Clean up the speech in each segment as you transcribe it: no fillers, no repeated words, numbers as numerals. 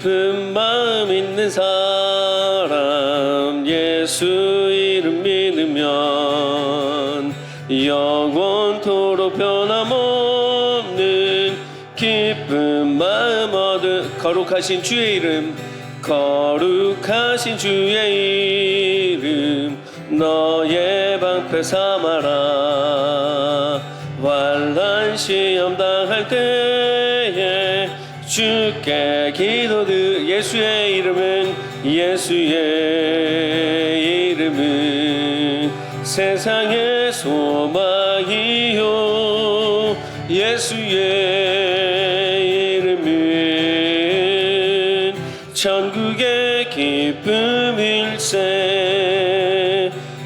깊은 마음 있는 사람 예수 이름 믿으면 영원토록 변함없는 기쁜 마음 얻은 거룩하신 주의 이름 거룩하신 주의 이름 너의 방패 삼아라. 환난 시험 당할 때에 주께 기도드 예수의 이름은 세상의 소망이요 예수의 이름은 천국의 기쁨일세.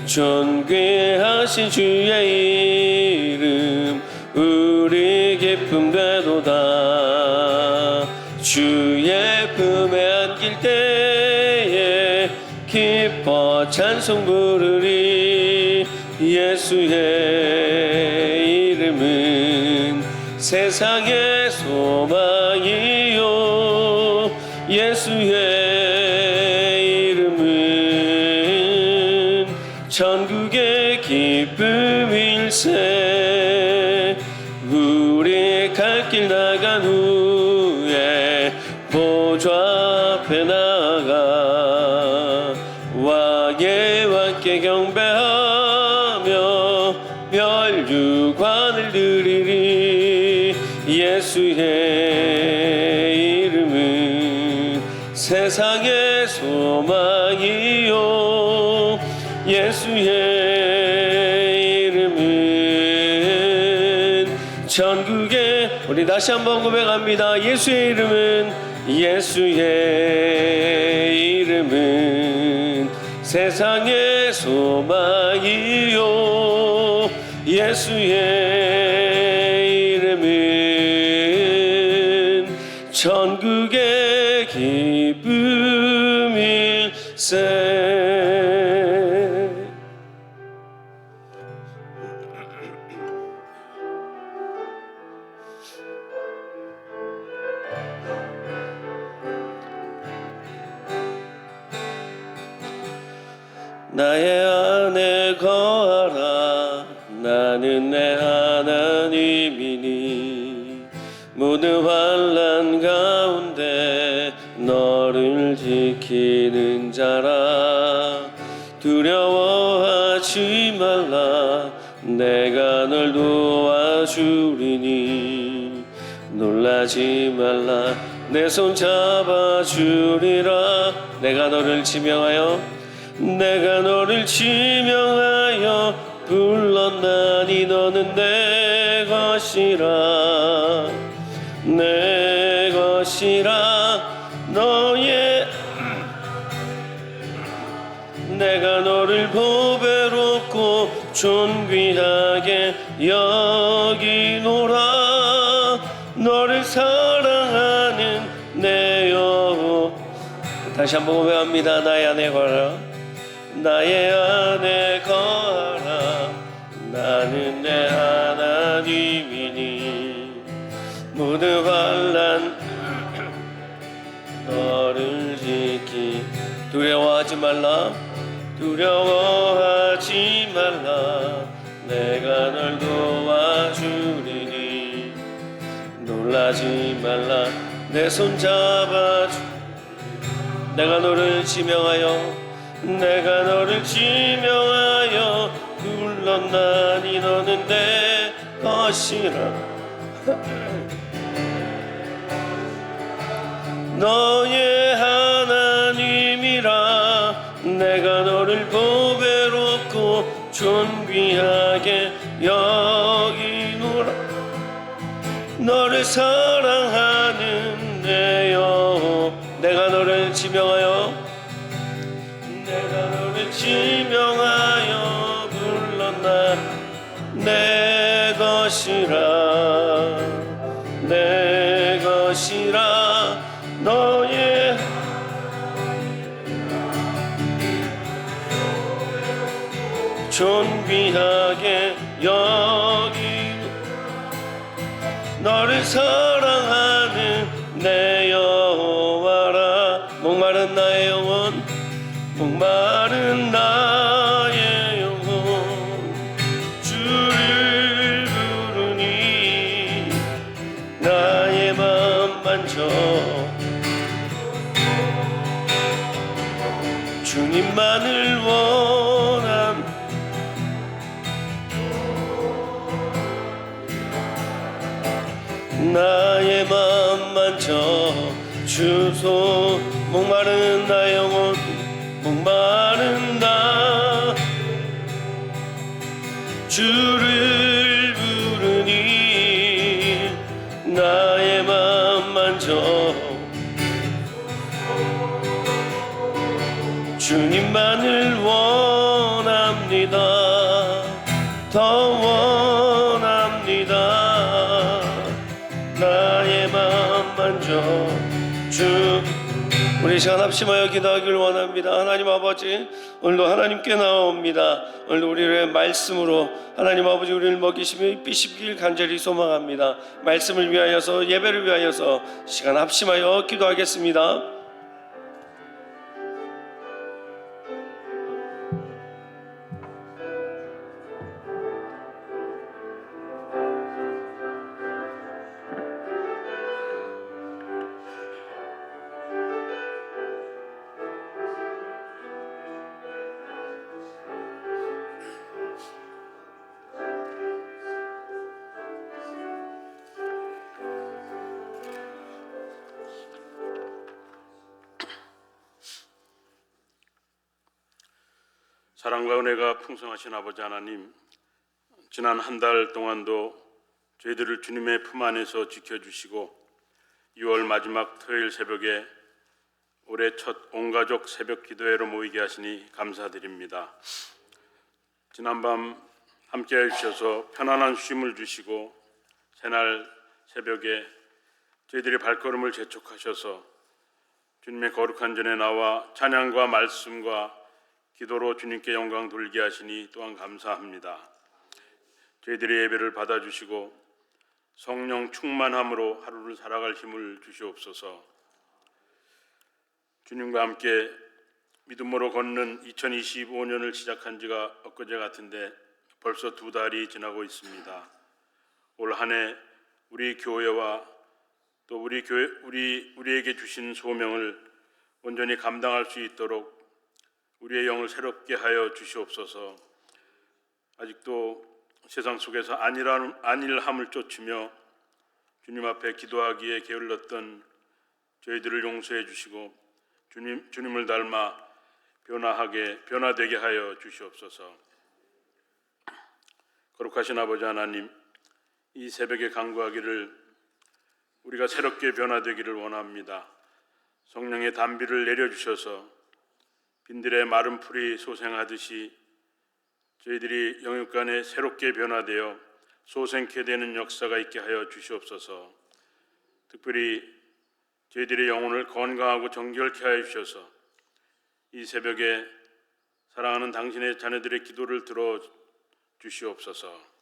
존귀하신 주의 이름 우리 기쁨 되도다. 주의 품에 안길 때에 기뻐 찬송 부르리. 예수의 이름은 세상의 소망이요 예수의 이름은 천국의 기쁨일세. 우리 갈 길 나간 후에 보좌 앞에 나가 왕의 왕께 경배하며 멸류관을 드리리. 예수의 이름은 세상의 소망이요 예수의 이름은 천국의 우리 다시 한번 고백합니다. 예수의 이름은 세상의 소망이요 예수의 이름은 천국의 기쁨일세. 나의 안에 거하라. 나는 내 하나님이니 모든 환난 가운데 너를 지키는 자라. 두려워하지 말라. 내가 널 도와주리니 놀라지 말라. 내 손 잡아주리라. 내가 너를 지명하여 불렀나니 너는 내 것이라. 너의 내가 너를 보배롭고 존귀하게 여기노라. 너를 사랑하는 내 영혼. 다시 한번 고백합니다. 나의 안에 거하라. 나의 안에 거하라. 나는 내 하나님이니 모든 환난 너를 지키. 두려워하지 말라. 내가 널 도와주리니 놀라지 말라. 내 손 잡아주. 내가 너를 지명하여 불렀나니 너는 내 것이라. 너의 하나님이라. 내가 너를 보배롭고 존귀하게 여기노라. 너를 사랑하는 내 영혼. 내가 너를 지명하여 불렀나. 내 것이라. 너의 존귀하게 여기 너를 사랑하는 내 여호와라. 목마른 나의 영혼 목마른 나의 영혼 주를 부르니 나의 맘 만져 주님만을 원함 나의 맘 만져 주소 목마른 나의 영혼 목마른 나 주를 부르니 나의 맘 만져 주님만을 원합니다. 더 원합니다. 나의 맘 만져 주 우리 시간 합심하여 기도하기를 원합니다. 하나님 아버지, 오늘도 하나님께 나옵니다. 오늘도 우리를 말씀으로 하나님 아버지 우리를 먹이시며 입히시길 간절히 소망합니다. 말씀을 위하여서 예배를 위하여서 시간 합심하여 기도하겠습니다. 사랑과 은혜가 풍성하신 아버지 하나님, 지난 한 달 동안도 저희들을 주님의 품 안에서 지켜주시고 6월 마지막 토요일 새벽에 올해 첫 온가족 새벽 기도회로 모이게 하시니 감사드립니다. 지난밤 함께해 주셔서 편안한 쉼을 주시고 새날 새벽에 저희들의 발걸음을 재촉하셔서 주님의 거룩한 전에 나와 찬양과 말씀과 기도로 주님께 영광 돌리게 하시니 또한 감사합니다. 저희들의 예배를 받아주시고 성령 충만함으로 하루를 살아갈 힘을 주시옵소서. 주님과 함께 믿음으로 걷는 2025년을 시작한 지가 엊그제 같은데 벌써 2달이 지나고 있습니다. 올 한 해 우리 교회와 또 우리에게 주신 소명을 온전히 감당할 수 있도록 우리의 영을 새롭게 하여 주시옵소서. 아직도 세상 속에서 안일함을 쫓으며 주님 앞에 기도하기에 게을렀던 저희들을 용서해 주시고 주님을 닮아 변화되게 하여 주시옵소서. 거룩하신 아버지 하나님, 이 새벽에 간구하기를 우리가 새롭게 변화되기를 원합니다. 성령의 단비를 내려주셔서 빈들의 마른 풀이 소생하듯이 저희들이 영육간에 새롭게 변화되어 소생케 되는 역사가 있게 하여 주시옵소서. 특별히 저희들의 영혼을 건강하고 정결케 하여 주셔서 이 새벽에 사랑하는 당신의 자녀들의 기도를 들어 주시옵소서.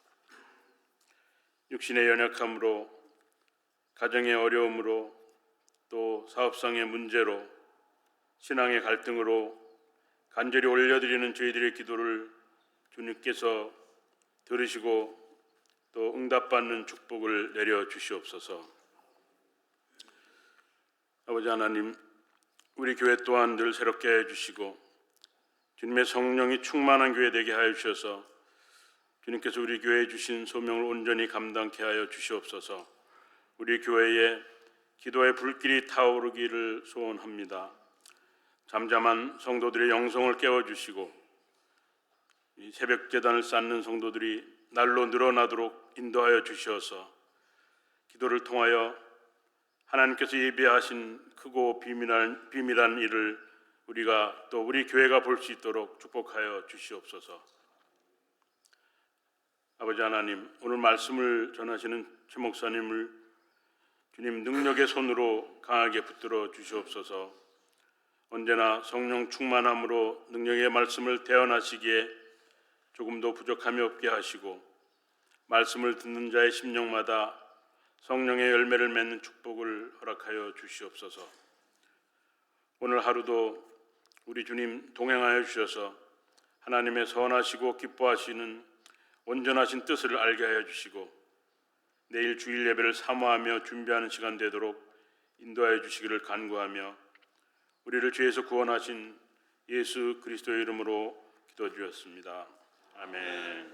육신의 연약함으로, 가정의 어려움으로, 또 사업상의 문제로, 신앙의 갈등으로 간절히 올려드리는 저희들의 기도를 주님께서 들으시고 또 응답받는 축복을 내려 주시옵소서. 아버지 하나님, 우리 교회 또한 늘 새롭게 해주시고 주님의 성령이 충만한 교회 되게 하여 주셔서 주님께서 우리 교회에 주신 소명을 온전히 감당케 하여 주시옵소서. 우리 교회에 기도의 불길이 타오르기를 소원합니다. 잠잠한 성도들의 영성을 깨워주시고 이 새벽 제단을 쌓는 성도들이 날로 늘어나도록 인도하여 주시어서 기도를 통하여 하나님께서 예비하신 크고 비밀한 일을 우리가 또 우리 교회가 볼 수 있도록 축복하여 주시옵소서. 아버지 하나님, 오늘 말씀을 전하시는 최 목사님을 주님 능력의 손으로 강하게 붙들어 주시옵소서. 언제나 성령 충만함으로 능력의 말씀을 대언하시기에 조금도 부족함이 없게 하시고 말씀을 듣는 자의 심령마다 성령의 열매를 맺는 축복을 허락하여 주시옵소서. 오늘 하루도 우리 주님 동행하여 주셔서 하나님의 선하시고 기뻐하시는 온전하신 뜻을 알게 하여 주시고 내일 주일 예배를 사모하며 준비하는 시간 되도록 인도하여 주시기를 간구하며 우리를 죄에서 구원하신 예수 그리스도의 이름으로 기도드렸습니다. 아멘.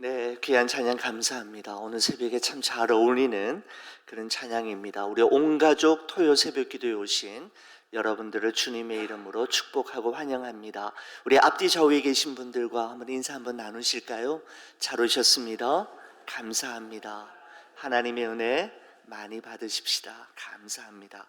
네, 귀한 찬양 감사합니다. 오늘 새벽에 참 잘 어울리는 그런 찬양입니다. 우리 온 가족 토요 새벽 기도에 오신 여러분들을 주님의 이름으로 축복하고 환영합니다. 우리 앞뒤 좌우에 계신 분들과 한번 인사 한번 나누실까요? 잘 오셨습니다. 감사합니다. 하나님의 은혜 많이 받으십시다. 감사합니다.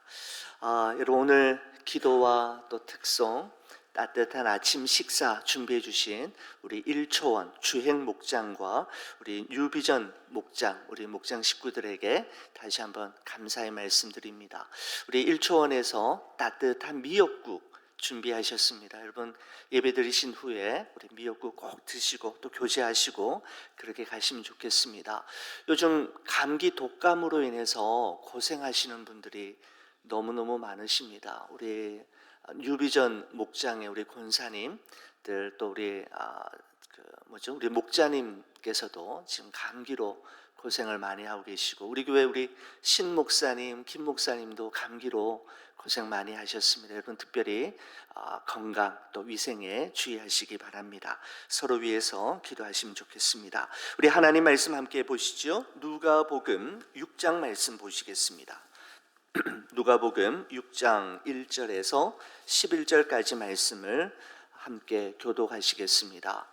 여러분 오늘 기도와 또 특송 따뜻한 아침 식사 준비해 주신 우리 일초원 주행 목장과 우리 뉴비전 목장, 우리 목장 식구들에게 다시 한번 감사의 말씀드립니다. 우리 일초원에서 따뜻한 미역국 준비하셨습니다. 여러분 예배 드리신 후에 우리 미역국 꼭 드시고 또 교제하시고 그렇게 가시면 좋겠습니다. 요즘 감기 독감으로 인해서 고생하시는 분들이 너무너무 많으십니다. 우리 뉴비전 목장의 우리 권사님들 또 우리 우리 목자님께서도 지금 감기로 고생을 많이 하고 계시고, 우리 교회 우리 신 목사님, 김 목사님도 감기로 고생 많이 하셨습니다. 여러분 특별히 건강 또 위생에 주의하시기 바랍니다. 서로 위해서 기도하시면 좋겠습니다. 우리 하나님 말씀 함께 보시죠. 누가복음 6장 말씀 보시겠습니다. 누가복음 6장 1절에서 11절까지 말씀을 함께 교독하시겠습니다.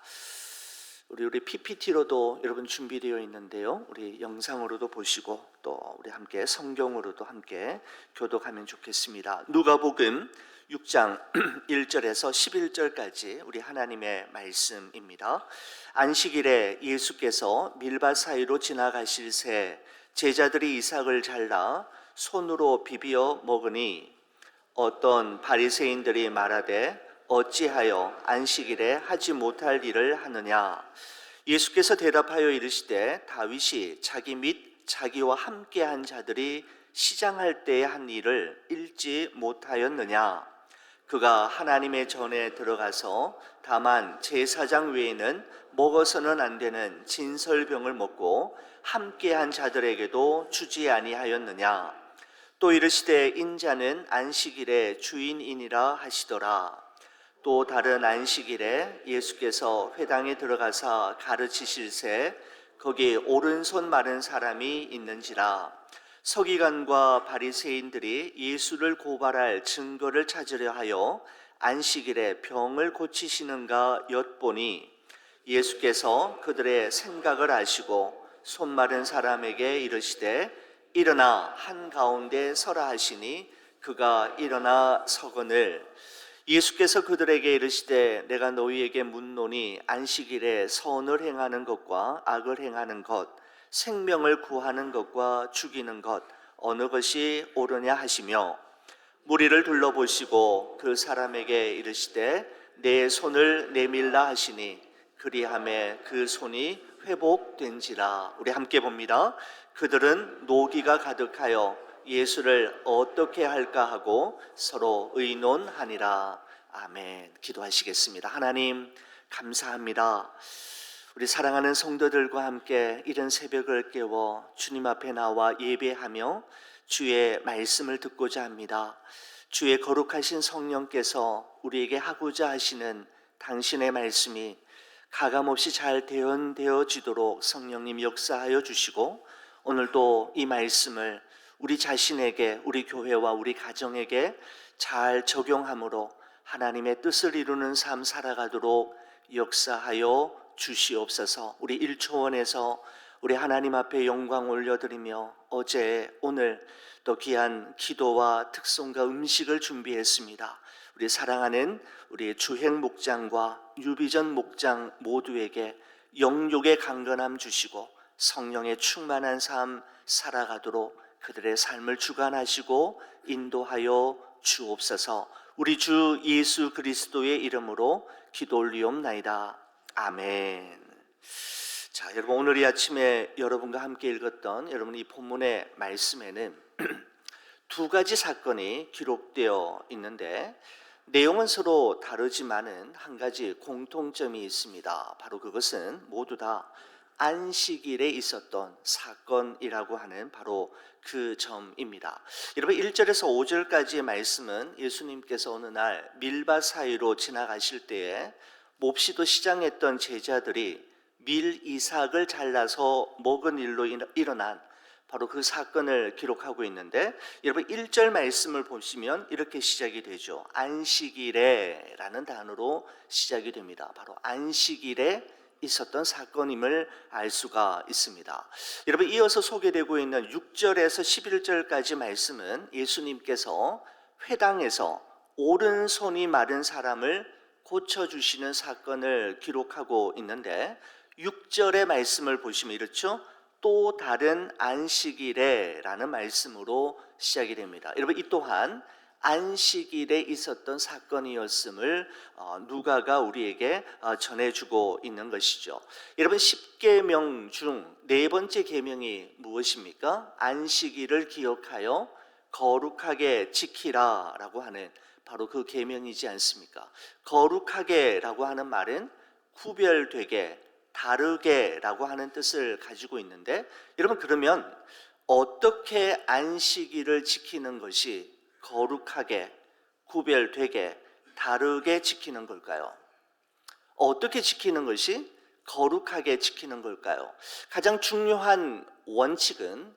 우리 PPT로도 여러분 준비되어 있는데요. 우리 영상으로도 보시고 또 우리 함께 성경으로도 함께 교독하면 좋겠습니다. 누가복음 6장 1절에서 11절까지 우리 하나님의 말씀입니다. 안식일에 예수께서 밀밭 사이로 지나가실 새 제자들이 이삭을 잘라 손으로 비비어 먹으니 어떤 바리새인들이 말하되 어찌하여 안식일에 하지 못할 일을 하느냐. 예수께서 대답하여 이르시되 다윗이 자기 및 자기와 함께한 자들이 시장할 때에 한 일을 읽지 못하였느냐. 그가 하나님의 전에 들어가서 다만 제사장 외에는 먹어서는 안 되는 진설병을 먹고 함께한 자들에게도 주지 아니하였느냐. 또 이르시되 인자는 안식일의 주인이니라 하시더라. 또 다른 안식일에 예수께서 회당에 들어가사 가르치실새 거기 오른손 마른 사람이 있는지라. 서기관과 바리새인들이 예수를 고발할 증거를 찾으려 하여 안식일에 병을 고치시는가 엿보니 예수께서 그들의 생각을 아시고 손 마른 사람에게 이르시되 일어나 한가운데 서라 하시니 그가 일어나 서거늘. 예수께서 그들에게 이르시되 내가 너희에게 묻노니 안식일에 선을 행하는 것과 악을 행하는 것, 생명을 구하는 것과 죽이는 것 어느 것이 옳으냐 하시며 무리를 둘러보시고 그 사람에게 이르시되 내 손을 내밀라 하시니 그리하매 그 손이 회복된지라. 우리 함께 봅니다. 그들은 노기가 가득하여 예수를 어떻게 할까 하고 서로 의논하니라. 아멘. 기도하시겠습니다. 하나님 감사합니다. 우리 사랑하는 성도들과 함께 이른 새벽을 깨워 주님 앞에 나와 예배하며 주의 말씀을 듣고자 합니다. 주의 거룩하신 성령께서 우리에게 하고자 하시는 당신의 말씀이 가감없이 잘 대언되어지도록 성령님 역사하여 주시고 오늘도 이 말씀을 우리 자신에게, 우리 교회와 우리 가정에게 잘 적용함으로 하나님의 뜻을 이루는 삶 살아가도록 역사하여 주시옵소서. 우리 1초원에서 우리 하나님 앞에 영광 올려드리며 어제 오늘 또 귀한 기도와 특송과 음식을 준비했습니다. 우리 사랑하는 우리 주행 목장과 유비전 목장 모두에게 영육의 강건함 주시고 성령의 충만한 삶 살아가도록 그들의 삶을 주관하시고 인도하여 주옵소서. 우리 주 예수 그리스도의 이름으로 기도 올리옵나이다. 아멘. 자, 여러분 오늘 이 아침에 여러분과 함께 읽었던 여러분 이 본문의 말씀에는 두 가지 사건이 기록되어 있는데 내용은 서로 다르지만은 한 가지 공통점이 있습니다. 바로 그것은 모두 다 안식일에 있었던 사건이라고 하는 바로 그 점입니다. 여러분 1절에서 5절까지의 말씀은 예수님께서 어느 날 밀밭 사이로 지나가실 때에 몹시도 시장했던 제자들이 밀 이삭을 잘라서 먹은 일로 일어난 바로 그 사건을 기록하고 있는데 여러분 1절 말씀을 보시면 이렇게 시작이 되죠. 안식일에 라는 단어로 시작이 됩니다. 바로 안식일에 있었던 사건임을 알 수가 있습니다. 여러분 이어서 소개되고 있는 6절에서 11절까지 말씀은 예수님께서 회당에서 오른손이 마른 사람을 고쳐주시는 사건을 기록하고 있는데 6절의 말씀을 보시면 이렇죠. 또 다른 안식일에 라는 말씀으로 시작이 됩니다. 여러분 이 또한 안식일에 있었던 사건이었음을 누가가 우리에게 전해주고 있는 것이죠. 여러분 10계명 중 네 번째 계명이 무엇입니까? 안식일을 기억하여 거룩하게 지키라 라고 하는 바로 그 계명이지 않습니까? 거룩하게 라고 하는 말은 구별되게, 다르게라고 하는 뜻을 가지고 있는데, 여러분 그러면 어떻게 안식일을 지키는 것이 거룩하게, 구별되게, 다르게 지키는 걸까요? 어떻게 지키는 것이 거룩하게 지키는 걸까요? 가장 중요한 원칙은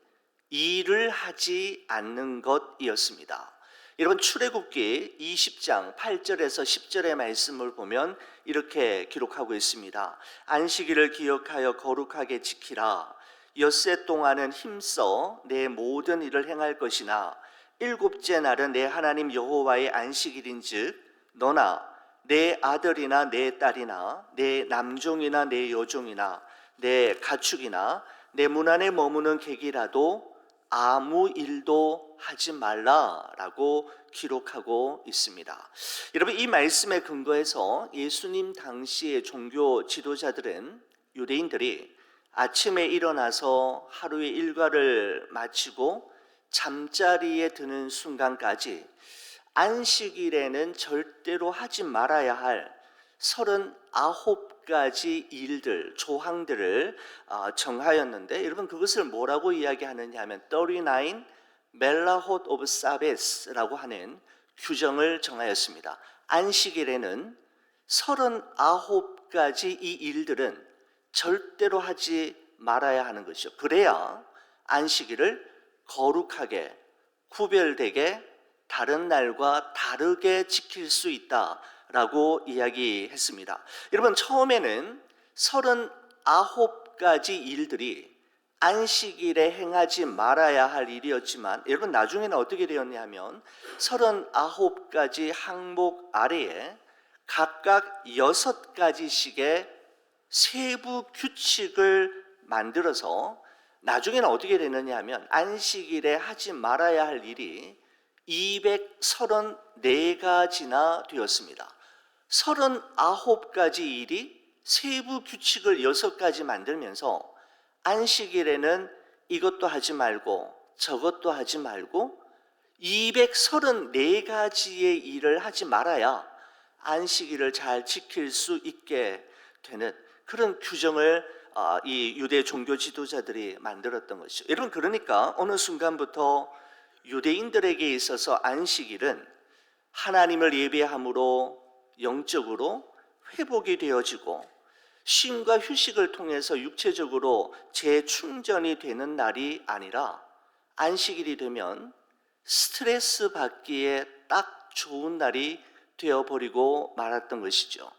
일을 하지 않는 것이었습니다. 여러분 출애굽기 20장 8절에서 10절의 말씀을 보면 이렇게 기록하고 있습니다. 안식일을 기억하여 거룩하게 지키라. 엿새 동안은 힘써 내 모든 일을 행할 것이나 일곱째 날은 내 하나님 여호와의 안식일인즉 너나 내 아들이나 내 딸이나 내 남종이나 내 여종이나 내 가축이나 내 문 안에 머무는 객이라도 아무 일도 하지 말라라고 기록하고 있습니다. 여러분 이 말씀에 근거해서 예수님 당시의 종교 지도자들은, 유대인들이 아침에 일어나서 하루의 일과를 마치고 잠자리에 드는 순간까지 안식일에는 절대로 하지 말아야 할 39가지 일들, 조항들을 정하였는데, 여러분 그것을 뭐라고 이야기하느냐 하면 39 멜라톳 오브 사베스라고 하는 규정을 정하였습니다. 안식일에는 39가지 이 일들은 절대로 하지 말아야 하는 것이죠. 그래야 안식일을 거룩하게, 구별되게, 다른 날과 다르게 지킬 수 있다라고 이야기했습니다. 여러분 처음에는 39가지 일들이 안식일에 행하지 말아야 할 일이었지만, 여러분 나중에는 어떻게 되었냐면 39가지 항목 아래에 각각 6가지씩의 세부 규칙을 만들어서 나중에는 어떻게 되느냐 하면 안식일에 하지 말아야 할 일이 234가지나 되었습니다. 39가지 일이 세부 규칙을 6가지 만들면서 안식일에는 이것도 하지 말고 저것도 하지 말고 234가지의 일을 하지 말아야 안식일을 잘 지킬 수 있게 되는 그런 규정을 이 유대 종교 지도자들이 만들었던 것이죠. 여러분 그러니까 어느 순간부터 유대인들에게 있어서 안식일은 하나님을 예배함으로 영적으로 회복이 되어지고 쉼과 휴식을 통해서 육체적으로 재충전이 되는 날이 아니라, 안식일이 되면 스트레스 받기에 딱 좋은 날이 되어버리고 말았던 것이죠.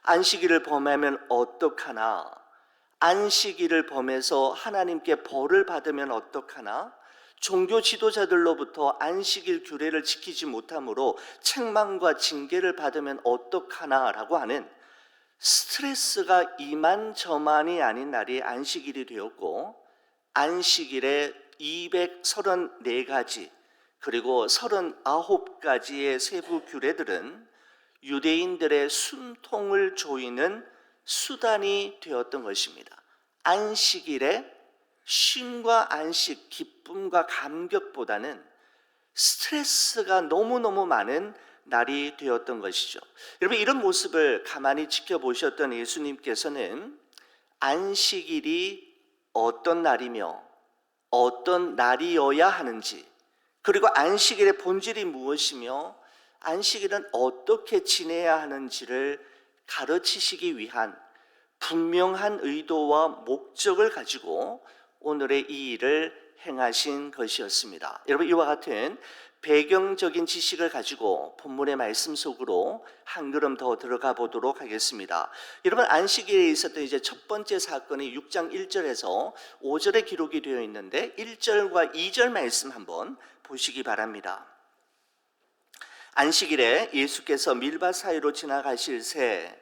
안식일을 범하면 어떡하나, 안식일을 범해서 하나님께 벌을 받으면 어떡하나, 종교 지도자들로부터 안식일 규례를 지키지 못함으로 책망과 징계를 받으면 어떡하나라고 하는 스트레스가 이만저만이 아닌 날이 안식일이 되었고, 안식일에 234가지 그리고 39가지의 세부 규례들은 유대인들의 숨통을 조이는 수단이 되었던 것입니다. 안식일에 쉼과 안식, 기쁨과 감격보다는 스트레스가 너무너무 많은 날이 되었던 것이죠. 여러분 이런 모습을 가만히 지켜보셨던 예수님께서는 안식일이 어떤 날이며 어떤 날이어야 하는지, 그리고 안식일의 본질이 무엇이며 안식일은 어떻게 지내야 하는지를 가르치시기 위한 분명한 의도와 목적을 가지고 오늘의 이 일을 행하신 것이었습니다. 여러분 이와 같은 배경적인 지식을 가지고 본문의 말씀 속으로 한 걸음 더 들어가 보도록 하겠습니다. 여러분 안식일에 있었던 이제 첫 번째 사건이 6장 1절에서 5절에 기록이 되어 있는데 1절과 2절 말씀 한번 보시기 바랍니다. 안식일에 예수께서 밀밭 사이로 지나가실 새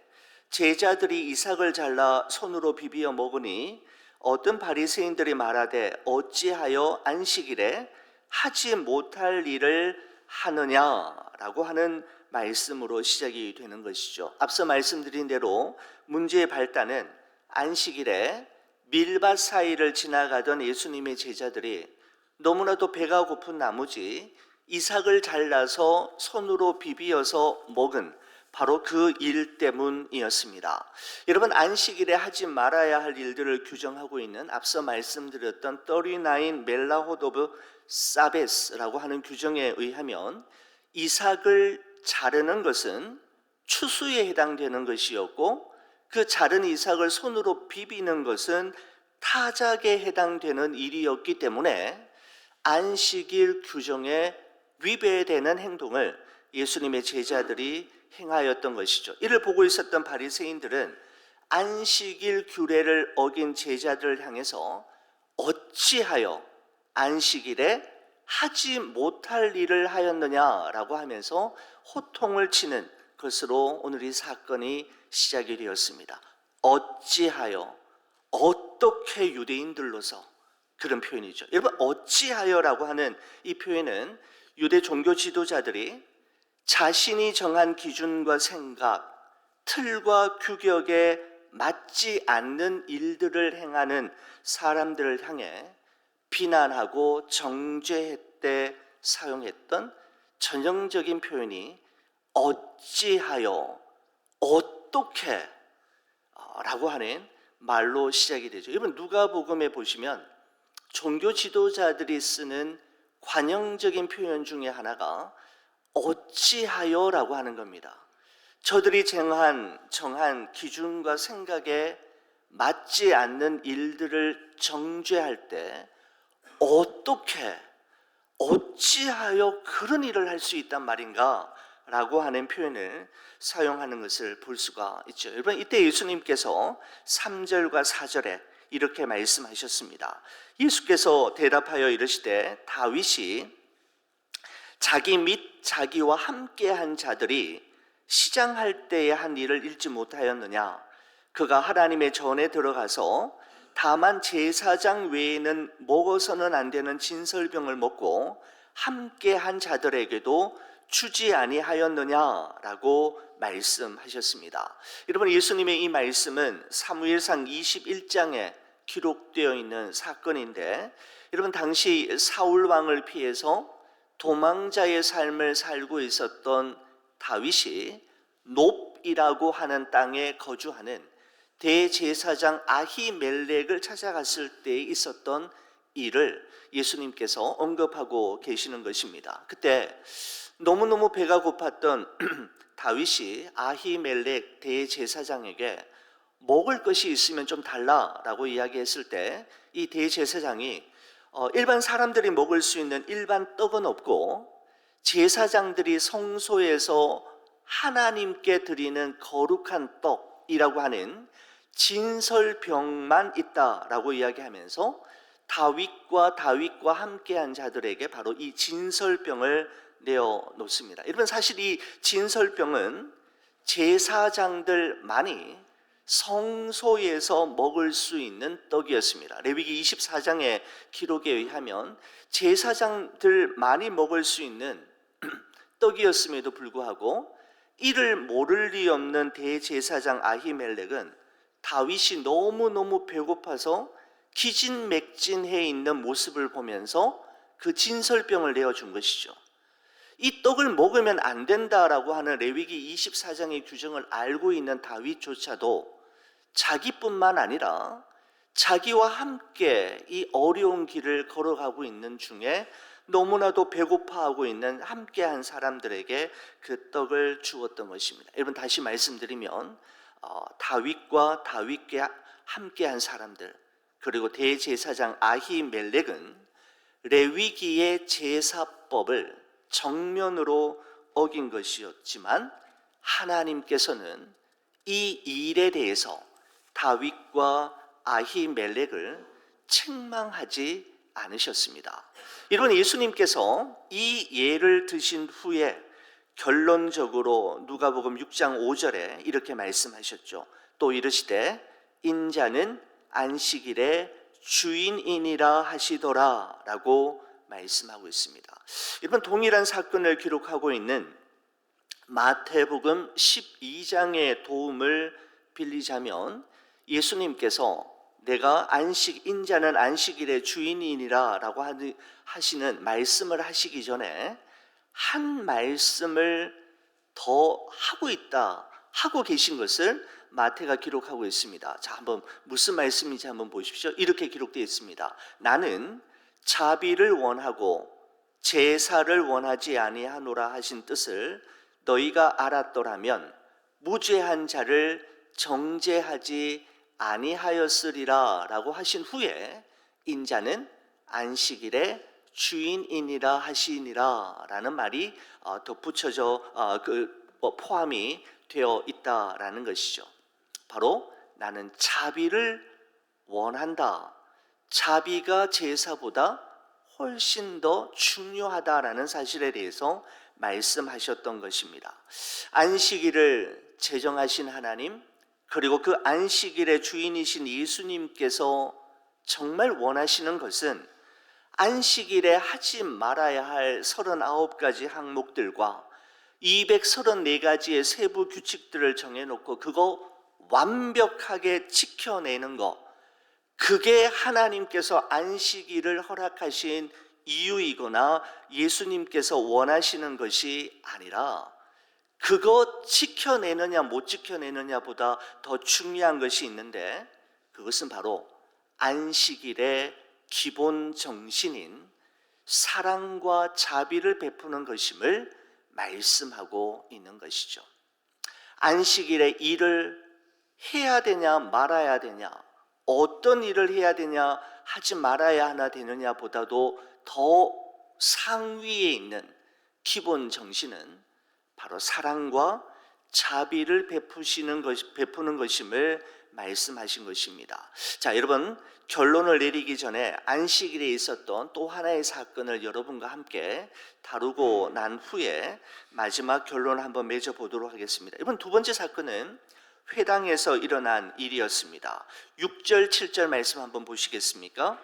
제자들이 이삭을 잘라 손으로 비비어 먹으니 어떤 바리새인들이 말하되 어찌하여 안식일에 하지 못할 일을 하느냐라고 하는 말씀으로 시작이 되는 것이죠. 앞서 말씀드린 대로 문제의 발단은 안식일에 밀밭 사이를 지나가던 예수님의 제자들이 너무나도 배가 고픈 나머지 이삭을 잘라서 손으로 비비어서 먹은 바로 그 일 때문이었습니다. 여러분, 안식일에 하지 말아야 할 일들을 규정하고 있는 앞서 말씀드렸던 39 멜라호드 오브 사베스라고 하는 규정에 의하면 이삭을 자르는 것은 추수에 해당되는 것이었고, 그 자른 이삭을 손으로 비비는 것은 타작에 해당되는 일이었기 때문에 안식일 규정에 위배되는 행동을 예수님의 제자들이 행하였던 것이죠. 이를 보고 있었던 바리새인들은 안식일 규례를 어긴 제자들을 향해서 어찌하여 안식일에 하지 못할 일을 하였느냐라고 하면서 호통을 치는 것으로 오늘 이 사건이 시작이 되었습니다. 어찌하여, 어떻게 유대인들로서, 그런 표현이죠. 여러분, 어찌하여라고 하는 이 표현은 유대 종교 지도자들이 자신이 정한 기준과 생각, 틀과 규격에 맞지 않는 일들을 행하는 사람들을 향해 비난하고 정죄할 때 사용했던 전형적인 표현이 어찌하여, 어떻게 라고 하는 말로 시작이 되죠. 여러분, 누가복음에 보시면 종교 지도자들이 쓰는 관용적인 표현 중에 하나가 어찌하여라고 하는 겁니다. 저들이 정한 기준과 생각에 맞지 않는 일들을 정죄할 때 어떻게, 어찌하여 그런 일을 할 수 있단 말인가 라고 하는 표현을 사용하는 것을 볼 수가 있죠. 여러분, 이때 예수님께서 3절과 4절에 이렇게 말씀하셨습니다. 예수께서 대답하여 이르시되 다윗이 자기 및 자기와 함께한 자들이 시장할 때에 한 일을 읽지 못하였느냐? 그가 하나님의 전에 들어가서 다만 제사장 외에는 먹어서는 안 되는 진설병을 먹고 함께한 자들에게도 주지 아니하였느냐라고 말씀하셨습니다. 여러분, 예수님의 이 말씀은 사무엘상 21장에 기록되어 있는 사건인데, 여러분, 당시 사울 왕을 피해서 도망자의 삶을 살고 있었던 다윗이 놉이라고 하는 땅에 거주하는 대제사장 아히멜렉을 찾아갔을 때 있었던 일을 예수님께서 언급하고 계시는 것입니다. 그때 너무너무 배가 고팠던 다윗이 아히멜렉 대제사장에게 먹을 것이 있으면 좀 달라라고 이야기했을 때 이 대제사장이 일반 사람들이 먹을 수 있는 일반 떡은 없고 제사장들이 성소에서 하나님께 드리는 거룩한 떡이라고 하는 진설병만 있다라고 이야기하면서 다윗과 함께한 자들에게 바로 이 진설병을 내어놓습니다. 여러분, 사실 이 진설병은 제사장들만이 성소에서 먹을 수 있는 떡이었습니다. 레위기 24장의 기록에 의하면 제사장들만이 먹을 수 있는 떡이었음에도 불구하고 이를 모를 리 없는 대제사장 아히멜렉은 다윗이 너무너무 배고파서 기진맥진해 있는 모습을 보면서 그 진설병을 내어준 것이죠. 이 떡을 먹으면 안 된다라고 하는 레위기 24장의 규정을 알고 있는 다윗조차도 자기뿐만 아니라 자기와 함께 이 어려운 길을 걸어가고 있는 중에 너무나도 배고파하고 있는 함께한 사람들에게 그 떡을 주었던 것입니다. 여러분, 다시 말씀드리면 다윗과 다윗께 함께한 사람들, 그리고 대제사장 아히멜렉은 레위기의 제사법을 정면으로 어긴 것이었지만 하나님께서는 이 일에 대해서 다윗과 아히멜렉을 책망하지 않으셨습니다. 이런 예수님께서 이 예를 드신 후에 결론적으로 누가복음 6장 5절에 이렇게 말씀하셨죠. 또 이르시되 인자는 안식일의 주인이니라 하시더라 라고 말씀하고 있습니다. 여러분, 동일한 사건을 기록하고 있는 마태복음 12장의 도움을 빌리자면 예수님께서 내가 인자는 안식일의 주인이니라 라고 하시는 말씀을 하시기 전에 한 말씀을 더 하고 계신 것을 마태가 기록하고 있습니다. 자, 한번 무슨 말씀인지 한번 보십시오. 이렇게 기록되어 있습니다. 나는 자비를 원하고 제사를 원하지 아니하노라 하신 뜻을 너희가 알았더라면 무죄한 자를 정죄하지 아니하였으리라 라고 하신 후에 인자는 안식일의 주인이니라 하시니라 라는 말이 덧붙여져 포함이 되어 있다라는 것이죠. 바로 나는 자비를 원한다. 자비가 제사보다 훨씬 더 중요하다라는 사실에 대해서 말씀하셨던 것입니다. 안식일을 제정하신 하나님, 그리고 그 안식일의 주인이신 예수님께서 정말 원하시는 것은 안식일에 하지 말아야 할 39가지 항목들과 234가지의 세부 규칙들을 정해놓고 그거 완벽하게 지켜내는 것, 그게 하나님께서 안식일을 허락하신 이유이거나 예수님께서 원하시는 것이 아니라 그거 지켜내느냐 못 지켜내느냐보다 더 중요한 것이 있는데 그것은 바로 안식일의 기본 정신인 사랑과 자비를 베푸는 것임을 말씀하고 있는 것이죠. 안식일에 일을 해야 되냐 말아야 되냐, 어떤 일을 해야 되냐 하지 말아야 하나 되느냐보다도 더 상위에 있는 기본 정신은 바로 사랑과 자비를 베푸는 것임을 말씀하신 것입니다. 자, 여러분, 결론을 내리기 전에 안식일에 있었던 또 하나의 사건을 여러분과 함께 다루고 난 후에 마지막 결론을 한번 맺어보도록 하겠습니다. 이번 두 번째 사건은 회당에서 일어난 일이었습니다. 6절 7절 말씀 한번 보시겠습니까?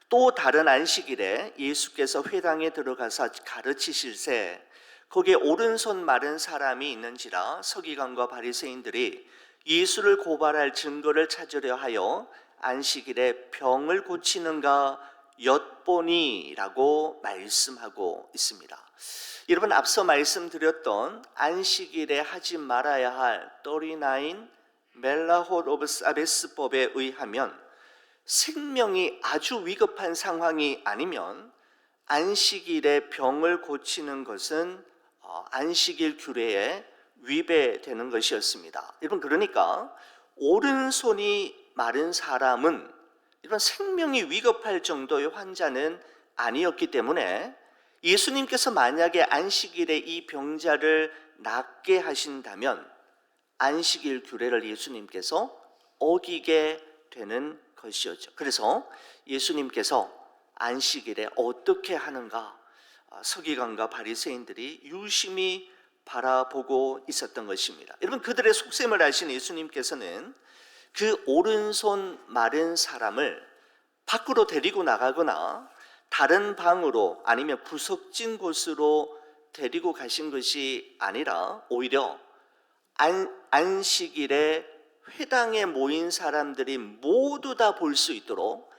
또 다른 안식일에 예수께서 회당에 들어가서 가르치실새 거기에 오른손 마른 사람이 있는지라 서기관과 바리새인들이 예수를 고발할 증거를 찾으려 하여 안식일에 병을 고치는가 엿보니라고 말씀하고 있습니다. 여러분, 앞서 말씀드렸던 안식일에 하지 말아야 할 39 멜라톳 오브 사베스법에 의하면 생명이 아주 위급한 상황이 아니면 안식일에 병을 고치는 것은 안식일 규례에 위배되는 것이었습니다. 여러분, 그러니까 오른손이 마른 사람은 이런 생명이 위급할 정도의 환자는 아니었기 때문에 예수님께서 만약에 안식일에 이 병자를 낫게 하신다면 안식일 규례를 예수님께서 어기게 되는 것이었죠. 그래서 예수님께서 안식일에 어떻게 하는가 서기관과 바리새인들이 유심히 바라보고 있었던 것입니다. 여러분, 그들의 속셈을 아신 예수님께서는 그 오른손 마른 사람을 밖으로 데리고 나가거나 다른 방으로 아니면 구석진 곳으로 데리고 가신 것이 아니라 오히려 안식일에 회당에 모인 사람들이 모두 다 볼 수 있도록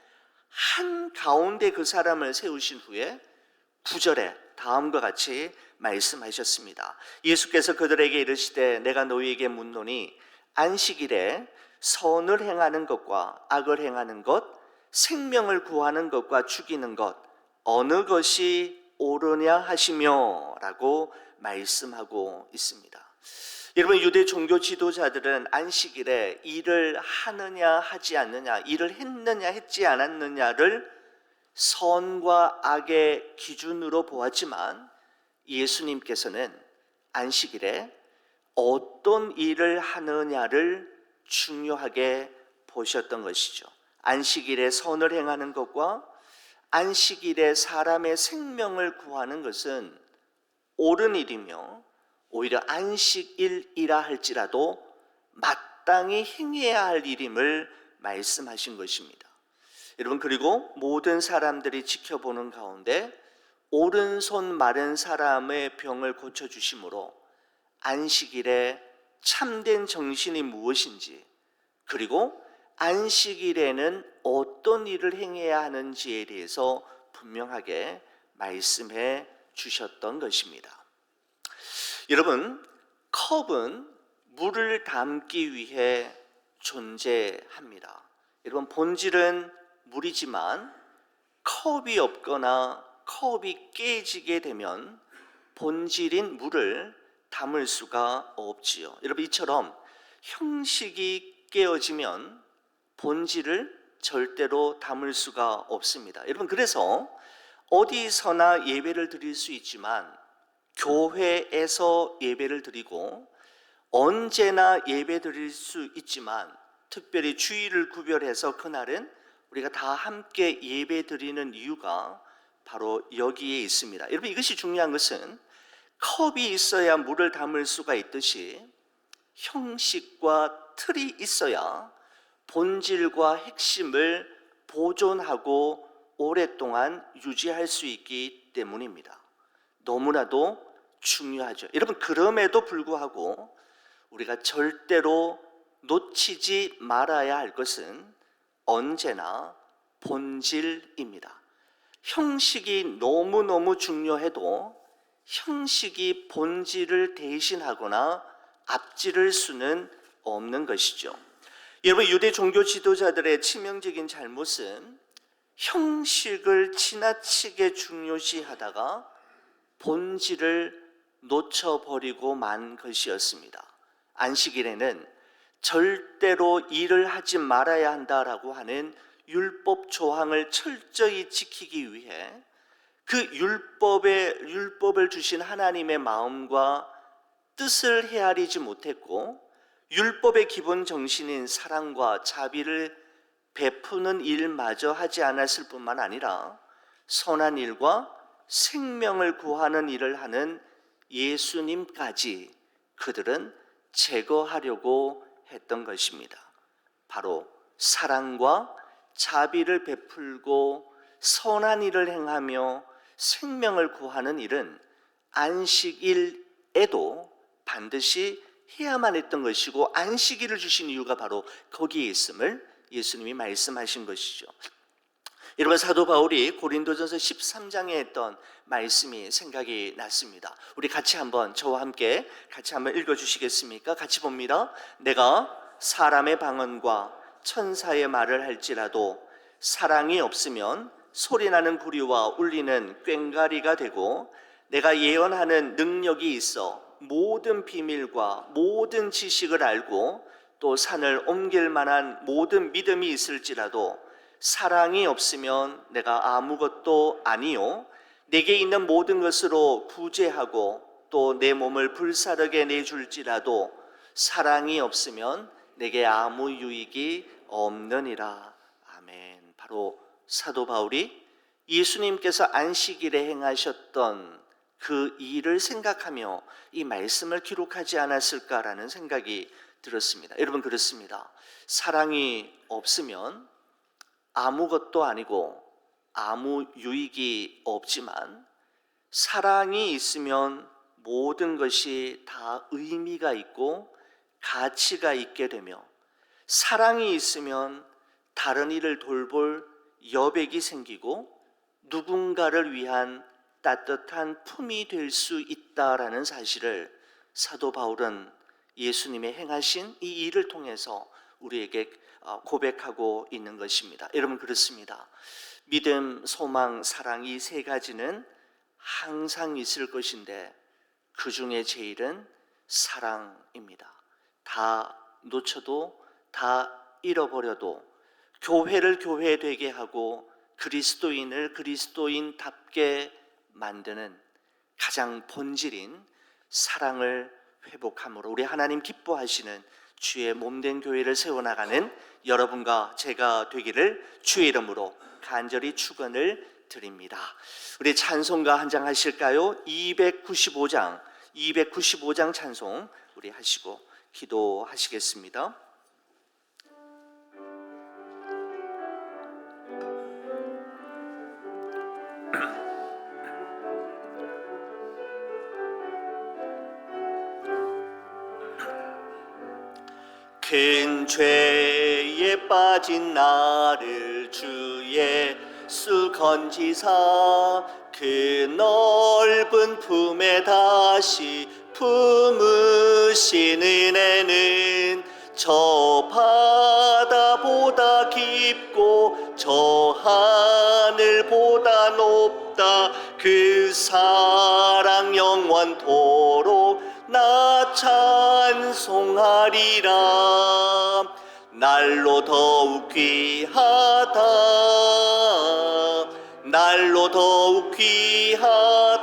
한 가운데 그 사람을 세우신 후에 9절에 다음과 같이 말씀하셨습니다. 예수께서 그들에게 이르시되 내가 너희에게 묻노니 안식일에 선을 행하는 것과 악을 행하는 것, 생명을 구하는 것과 죽이는 것 어느 것이 옳으냐 하시며 라고 말씀하고 있습니다. 여러분, 유대 종교 지도자들은 안식일에 일을 하느냐 하지 않느냐, 일을 했느냐 했지 않았느냐를 선과 악의 기준으로 보았지만 예수님께서는 안식일에 어떤 일을 하느냐를 중요하게 보셨던 것이죠. 안식일에 선을 행하는 것과 안식일에 사람의 생명을 구하는 것은 옳은 일이며 오히려 안식일이라 할지라도 마땅히 행해야 할 일임을 말씀하신 것입니다. 여러분, 그리고 모든 사람들이 지켜보는 가운데 오른손 마른 사람의 병을 고쳐주심으로 안식일에 참된 정신이 무엇인지, 그리고 안식일에는 어떤 일을 행해야 하는지에 대해서 분명하게 말씀해 주셨던 것입니다. 여러분, 컵은 물을 담기 위해 존재합니다. 여러분, 본질은 물이지만 컵이 없거나 컵이 깨지게 되면 본질인 물을 담을 수가 없지요. 여러분, 이처럼 형식이 깨어지면 본질을 절대로 담을 수가 없습니다. 여러분, 그래서 어디서나 예배를 드릴 수 있지만 교회에서 예배를 드리고 언제나 예배 드릴 수 있지만 특별히 주일을 구별해서 그날은 우리가 다 함께 예배 드리는 이유가 바로 여기에 있습니다. 여러분, 이것이 중요한 것은 컵이 있어야 물을 담을 수가 있듯이 형식과 틀이 있어야 본질과 핵심을 보존하고 오랫동안 유지할 수 있기 때문입니다. 너무나도 중요하죠. 여러분, 그럼에도 불구하고 우리가 절대로 놓치지 말아야 할 것은 언제나 본질입니다. 형식이 너무너무 중요해도 형식이 본질을 대신하거나 앞지를 수는 없는 것이죠. 여러분, 유대 종교 지도자들의 치명적인 잘못은 형식을 지나치게 중요시하다가 본질을 놓쳐버리고 만 것이었습니다. 안식일에는 절대로 일을 하지 말아야 한다라고 하는 율법 조항을 철저히 지키기 위해 그 율법을 주신 하나님의 마음과 뜻을 헤아리지 못했고 율법의 기본 정신인 사랑과 자비를 베푸는 일마저 하지 않았을 뿐만 아니라 선한 일과 생명을 구하는 일을 하는 예수님까지 그들은 제거하려고 했던 것입니다. 바로 사랑과 자비를 베풀고 선한 일을 행하며 생명을 구하는 일은 안식일에도 반드시 해야만 했던 것이고 안식일을 주신 이유가 바로 거기에 있음을 예수님이 말씀하신 것이죠. 여러분, 사도 바울이 고린도전서 13장에 했던 말씀이 생각이 났습니다. 우리 같이 한번 저와 함께 같이 한번 읽어주시겠습니까? 같이 봅니다. 내가 사람의 방언과 천사의 말을 할지라도 사랑이 없으면 소리나는 구리와 울리는 꽹과리가 되고 내가 예언하는 능력이 있어 모든 비밀과 모든 지식을 알고 또 산을 옮길 만한 모든 믿음이 있을지라도 사랑이 없으면 내가 아무것도 아니요 내게 있는 모든 것으로 구제하고 또 내 몸을 불사르게 내줄지라도 사랑이 없으면 내게 아무 유익이 없느니라. 아멘. 바로 사도 바울이 예수님께서 안식일에 행하셨던 그 일을 생각하며 이 말씀을 기록하지 않았을까라는 생각이 들었습니다. 여러분, 그렇습니다. 사랑이 없으면 아무것도 아니고 아무 유익이 없지만 사랑이 있으면 모든 것이 다 의미가 있고 가치가 있게 되며 사랑이 있으면 다른 일을 돌볼 여백이 생기고 누군가를 위한 따뜻한 품이 될 수 있다라는 사실을 사도 바울은 예수님의 행하신 이 일을 통해서 우리에게 고백하고 있는 것입니다. 여러분, 그렇습니다. 믿음, 소망, 사랑 이 세 가지는 항상 있을 것인데 그 중에 제일은 사랑입니다. 다 놓쳐도 다 잃어버려도 교회를 교회되게 하고 그리스도인을 그리스도인답게 만드는 가장 본질인 사랑을 회복함으로 우리 하나님 기뻐하시는 주의 몸된 교회를 세워나가는 여러분과 제가 되기를 주의 이름으로 간절히 축원을 드립니다. 우리 찬송가 한 장 하실까요? 295장 찬송 우리 하시고 기도하시겠습니다. 큰 죄에 빠진 나를 주 예수 건지사 그 넓은 품에 다시 품으신 은혜는 저 바다보다 깊고 저 하늘보다 높다. 그 사랑 영원토록 나 찬송하리라. 날로 더욱 귀하다. 날로 더욱 귀하다.